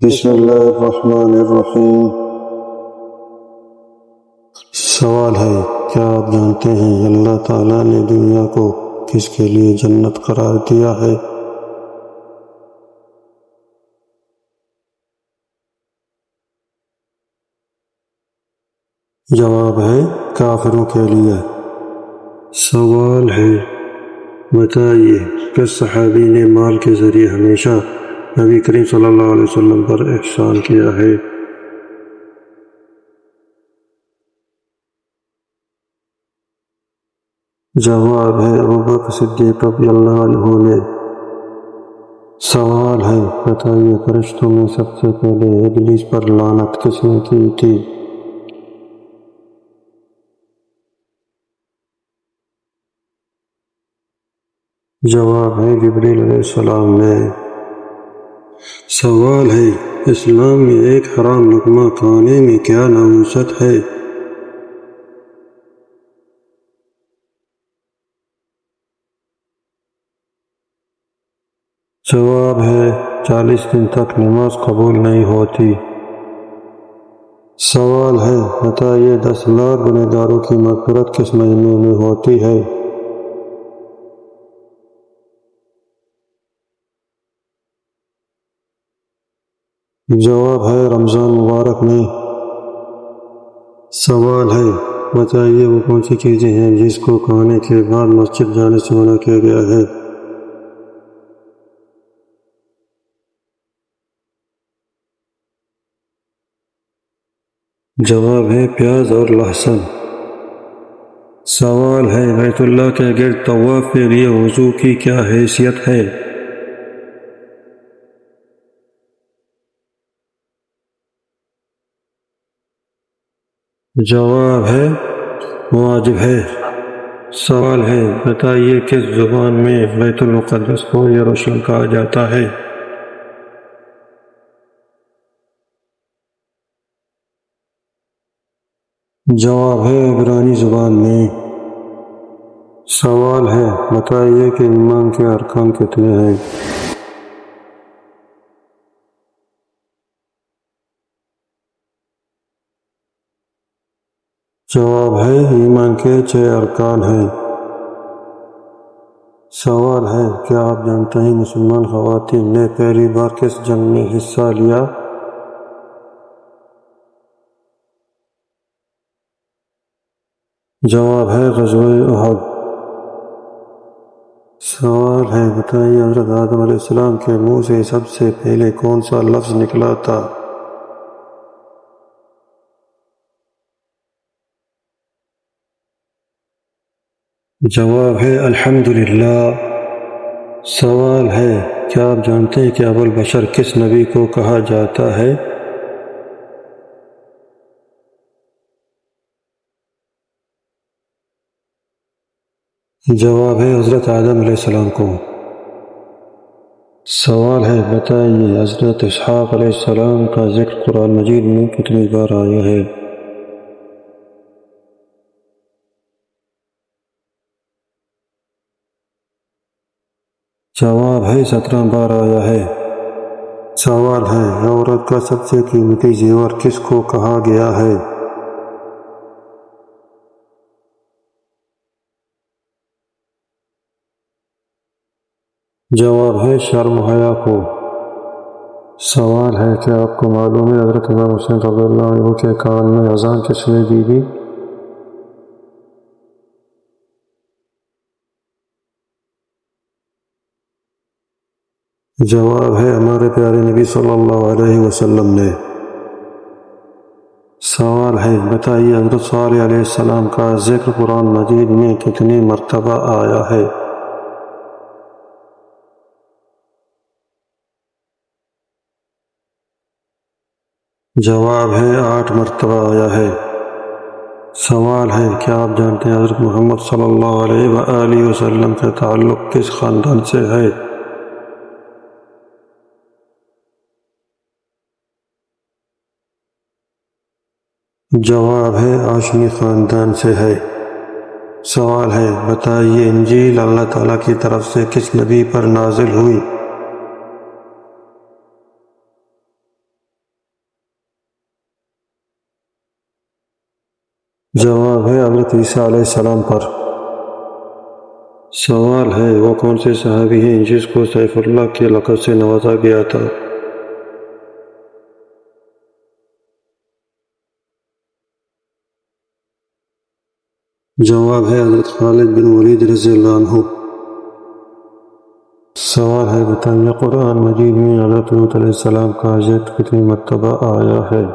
بسم اللہ الرحمن الرحیم۔ سوال ہے، کیا آپ جانتے ہیں اللہ تعالیٰ نے دنیا کو کس کے لیے جنت قرار دیا ہے؟ جواب ہے کافروں کے لیے۔ سوال ہے، بتائیے کس صحابی نے مال کے ذریعے ہمیشہ نبی کریم صلی اللہ علیہ وسلم پر احسان کیا ہے؟ جواب ہے ابوبکر صدیق رضی اللہ عنہ نے۔ سوال ہے، بتائیے فرشتوں میں سب سے پہلے ابلیس پر لعنت کس نے کی تھی؟ جواب ہے جبریل علیہ السلام نے۔ سوال ہے، اسلام میں ایک حرام لقمہ کھانے میں کیا ناموست ہے؟ جواب ہے 40 دن تک نماز قبول نہیں ہوتی۔ سوال ہے، بتائیے 10 لاکھ گنہگاروں داروں کی مغفرت کس مہینے میں ہوتی ہے؟ جواب ہے رمضان مبارک میں۔ سوال ہے، بتائیے وہ کون سی چیزیں ہیں جس کو کھانے کے بعد مسجد جانے سے منع کیا گیا ہے؟ جواب ہے پیاز اور لہسن۔ سوال ہے، بیت اللہ کے گرد طواف کے لیے وضو کی کیا حیثیت ہے؟ جواب ہے واجب ہے۔ سوال ہے، بتائیے کس زبان میں بیت المقدس کو یروشلم کہا جاتا ہے؟ جواب ہے عبرانی زبان میں۔ سوال ہے، بتائیے کہ ایمان کے ارکان کتنے ہیں؟ جواب ہے ایمان کے 6 ارکان ہیں۔ سوال ہے، کیا آپ جانتے ہیں مسلمان خواتین نے پہلی بار کس جنگ میں حصہ لیا؟ جواب ہے غزوہ احد۔ سوال ہے، بتائیے حضرت آدم علیہ السلام کے منہ سے سب سے پہلے کون سا لفظ نکلا تھا؟ جواب ہے الحمدللہ۔ سوال ہے، کیا آپ جانتے ہیں کہ ابو البشر کس نبی کو کہا جاتا ہے؟ جواب ہے حضرت آدم علیہ السلام کو۔ سوال ہے، بتائیے حضرت اسحاق علیہ السلام کا ذکر قرآن مجید میں کتنی بار آیا ہے؟ جواب ہے 17 بار آیا ہے۔ سوال ہے، عورت کا سب سے قیمتی زیور کس کو کہا گیا ہے؟ جواب ہے شرم و حیا کو۔ سوال ہے، کیا آپ کو معلوم ہے حضرت امام حسین رضی اللہ عنہ کے کان میں اذان کس نے دی تھی؟ جواب ہے ہمارے پیارے نبی صلی اللہ علیہ وسلم نے۔ سوال ہے، بتائیے حضرت صالح علیہ السلام کا ذکر قرآن مجید میں کتنی مرتبہ آیا ہے؟ جواب ہے 8 مرتبہ آیا ہے۔ سوال ہے، کیا آپ جانتے ہیں حضرت محمد صلی اللہ علیہ وآلہ وسلم کا تعلق کس خاندان سے ہے؟ جواب ہے ہاشمی خاندان سے ہے۔ سوال ہے، بتائیے انجیل اللہ تعالیٰ کی طرف سے کس نبی پر نازل ہوئی؟ جواب ہے حضرت عیسیٰ علیہ السلام پر۔ سوال ہے وہ کون سے صحابی ہیں جس کو سیف اللہ کے لقب سے نوازا گیا تھا؟ جواب ہے حضرت خالد بن ولید رضی اللہ عنہ۔ سوال ہے بتائیے قرآن مجید میں حضرت لوط علیہ السلام کا ذکر کتنی مرتبہ آیا ہے؟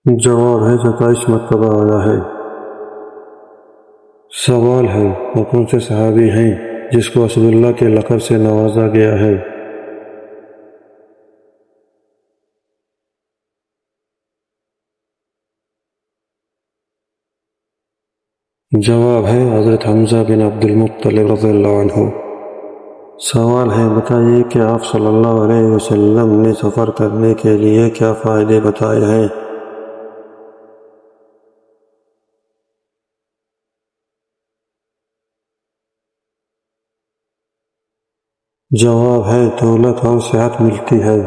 جواب ہے 27 مرتبہ آیا ہے۔ سوال ہے وہ کون سے صحابی ہیں جس کو اسد اللہ کے لقب سے نوازا گیا ہے؟ جواب ہے حضرت حمزہ بن عبد المطلب رضی اللہ عنہ۔ سوال ہے بتائیے کہ آپ صلی اللہ علیہ وسلم نے سفر کرنے کے لیے کیا فائدے بتائے ہیں؟ جواب ہے دولت اور صحت ملتی ہے۔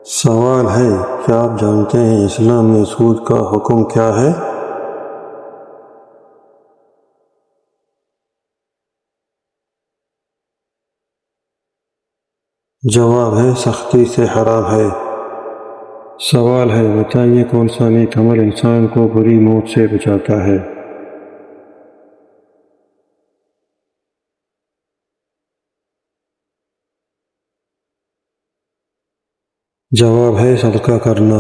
سوال ہے کیا آپ جانتے ہیں اسلام میں سود کا حکم کیا ہے؟ جواب ہے سختی سے حرام ہے۔ سوال ہے بتائیے کون سا نیک عمل انسان کو بری موت سے بچاتا ہے؟ جواب ہے صدقہ کرنا۔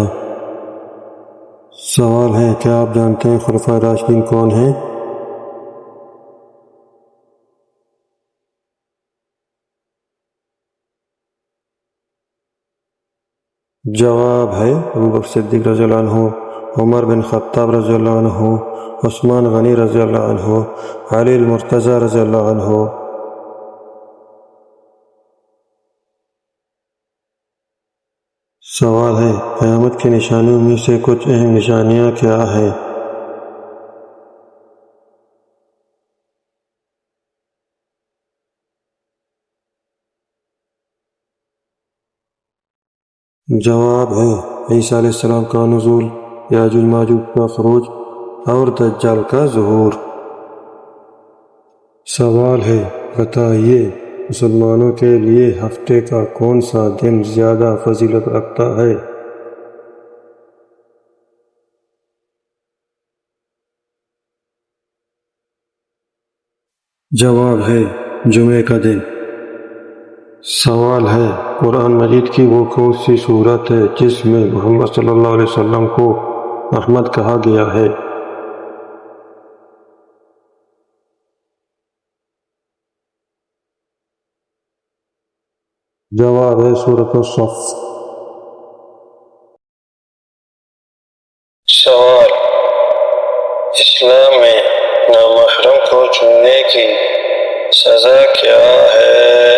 سوال ہے کیا آپ جانتے ہیں خلفائے راشدین کون ہیں؟ جواب ہے ابوبکر صدیق رضی اللہ عنہ، عمر بن خطاب رضی اللہ عنہ، عثمان غنی رضی اللہ عنہ، علی المرتضی رضی اللہ عنہ۔ سوال ہے قیامت کی نشانیوں میں سے کچھ اہم نشانیاں کیا ہیں؟ جواب ہے عیسیٰ علیہ السلام کا نزول، یاجوج ماجوج کا خروج اور دجال کا ظہور۔ سوال ہے بتائیے مسلمانوں کے لیے ہفتے کا کون سا دن زیادہ فضیلت رکھتا ہے؟ جواب ہے جمعے کا دن۔ سوال ہے قرآن مجید کی وہ کون سی سورت ہے جس میں محمد صلی اللہ علیہ وسلم کو احمد کہا گیا ہے؟ جواب ہے سورۃ الصف۔ سوال اسلام میں نامحرم کو چننے کی سزا کیا ہے؟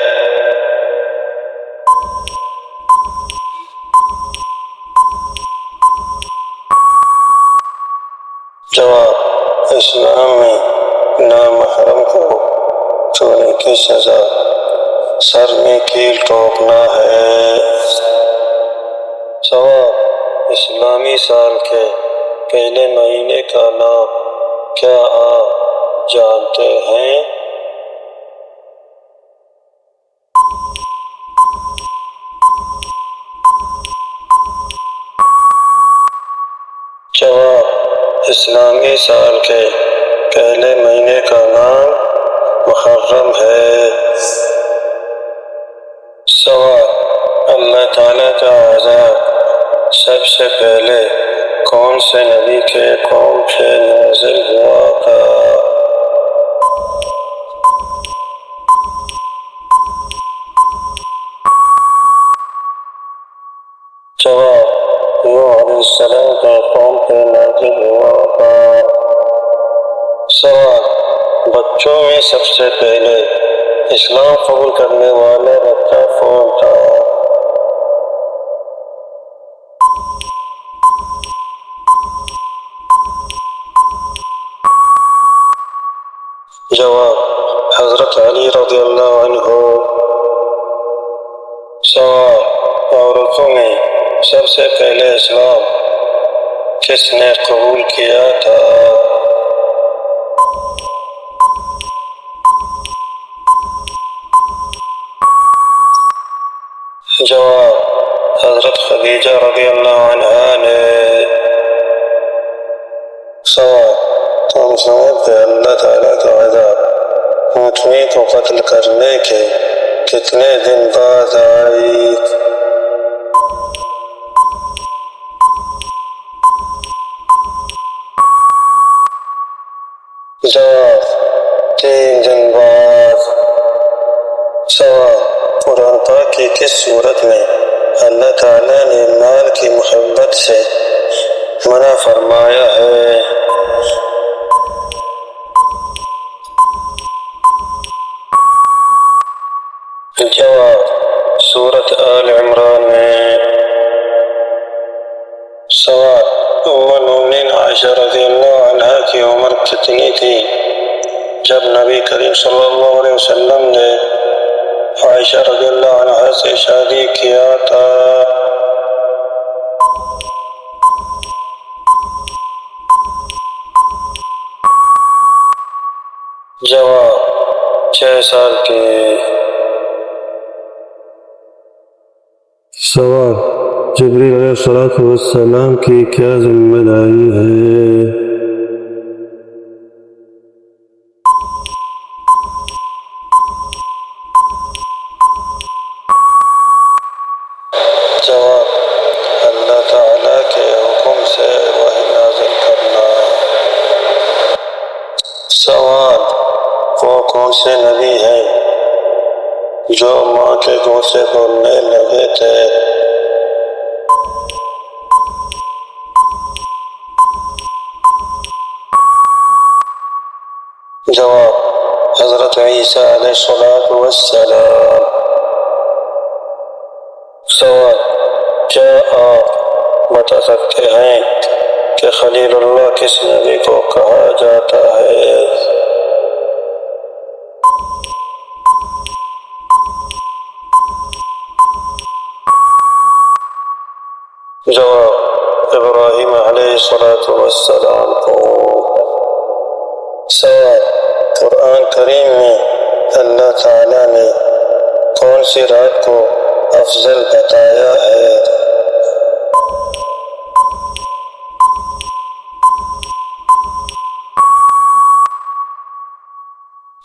جواب اسلام میں نامحرم کو چھونے کی سزا سر میں کیل ٹوپنا ہے۔ سوال اسلامی سال کے پہلے مہینے کا نام کیا آپ جانتے ہیں؟ جواب اسلامی سال کے پہلے مہینے کا نام محرم ہے۔ سوال اللہ تعالیٰ کا عذاب سب سے پہلے کون سے نبی کے قوم سے نازل ہوا تھا؟ جواب نوح علیہ السلام کے قوم پہ نازل ہوا تھا۔ سوال بچوں میں سب سے پہلے اسلام قبول کرنے والا بچہ کون تھا؟ جواب حضرت علی رضی اللہ عنہ۔ سوال: عورتوں میں سب سے پہلے اسلام کس نے قبول کیا تھا؟ جواب: حضرت خدیجہ رضی اللہ عنہا نے۔ سوال: تم سمجھتے اللہ تعالیٰ کا عذاب اونٹنی کو قتل کرنے کے کتنے دن بعد آئی؟ جواب: 3 دن بعد۔ سوال: قرآن پاک کی کس صورت میں اللہ تعالیٰ نے مال کی محبت سے منع فرمایا ہے؟ جواب: سورۃ آل عمران میں۔ سوال: ام المؤمنین عائشہ رضی اللہ عنہا کی عمر کتنی تھی جب نبی کریم صلی اللہ علیہ وسلم نے عائشہ رضی اللہ عنہا سے شادی کیا تھا؟ جواب: 6 سال کی۔ سوال: جبریل علیہ السلام کی کیا ذمہ داری ہے؟ جواب: اللہ تعالیٰ کے حکم سے وحی نازل کرنا۔ سوال: وہ کون سے نبی ہیں جو ماں کے گود سے بولنے لگے تھے؟ جواب: حضرت عیسیٰ علیہ السلام۔ سوال: کیا آپ بتا سکتے ہیں کہ خلیل اللہ کس نبی کو کہا جاتا ہے؟ جواب: ابراہیم علیہ السلام کو۔ سوال: قرآن کریم میں اللہ تعالیٰ نے کون سی رات کو افضل بتایا ہے؟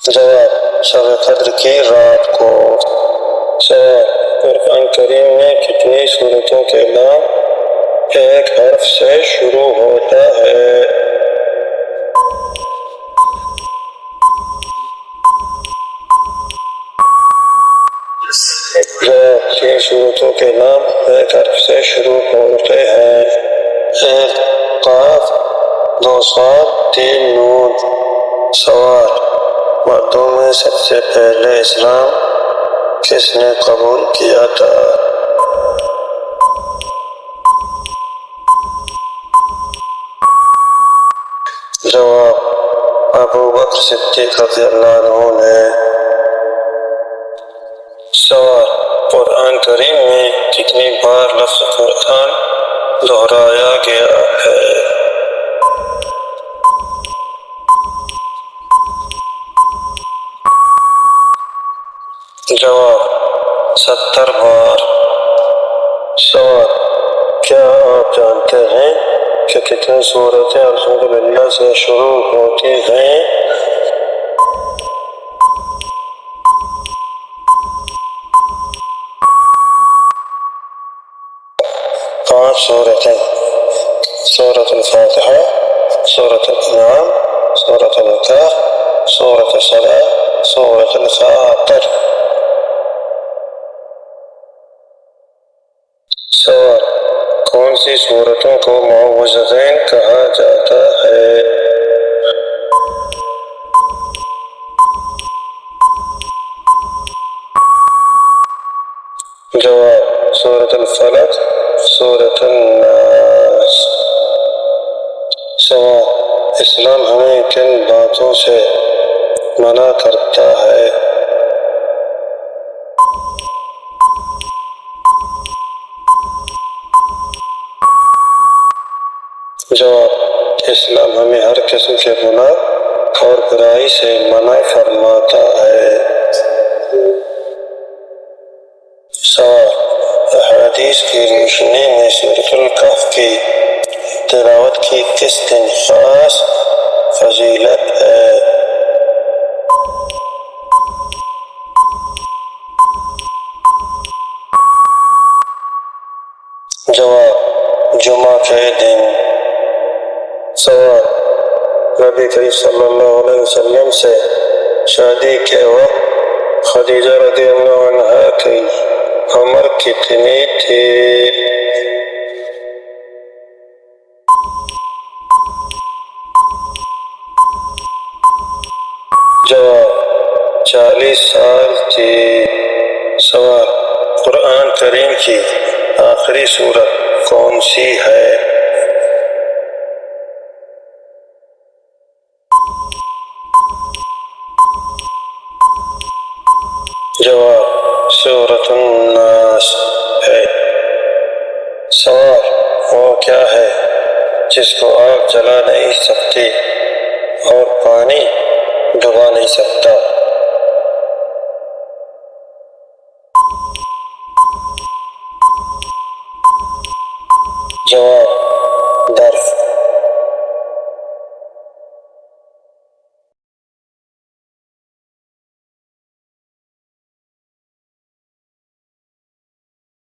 جواب: شب قدر کی رات کو۔ سوال: قرآن کریم میں کتنی سورتوں کے نام ایک حرف سے شروع ہوتا ہے؟ جواب: 3 سورتوں کے نام ایک حرف سے شروع ہوتے ہیں: 1 قاف، 2 صاد، 3 نون۔ سوال: مردوں میں سب سے پہلے اسلام کس نے قبول کیا تھا؟ جواب: ابو بکر صدیق رضی اللہ عنہ نے۔ سوال: قرآن کریم میں کتنی بار لفظ قرآن دہرایا گیا ہے؟ جواب: 70 بار۔ سوال: کیا آپ جانتے ہیں کہ کتنی صورتیں الحمدللہ سے شروع ہوتی ہیں؟ صورتیں: سورۃ الفاتحہ، سورۃ الانعام، سورۃ الکہف، سورۃ الصلاۃ، سورۃ الفاتر۔ سوال: کون سی سورتوں کو معوذتین کہا جاتا ہے؟ جواب: سورۃ الفلق، سورۃ الناس۔ سوال: اسلام ہمیں کن باتوں سے منع کرتا ہے؟ جواب: اسلام ہمیں ہر قسم کے گناہ اور برائی سے منع فرماتا ہے۔ سوال: احادیث کی روشنی میں سورۃ الکہف کی تلاوت کی کس دن خاص فضیلت ہے؟ جواب: جمعہ کے دن۔ سوال: نبی کریم صلی اللہ علیہ وسلم سے شادی کے وقت خدیجہ رضی اللہ عنہا کی عمر کتنی تھی؟ جواب: 40 سال تھی۔ سوال: قرآن کریم کی آخری سورت کون سی ہے؟ جواب: سورۃ الناس ہے۔ سوال: وہ کیا ہے جس کو آگ جلا نہیں سکتی اور پانی ڈبا نہیں سکتا؟ جواب: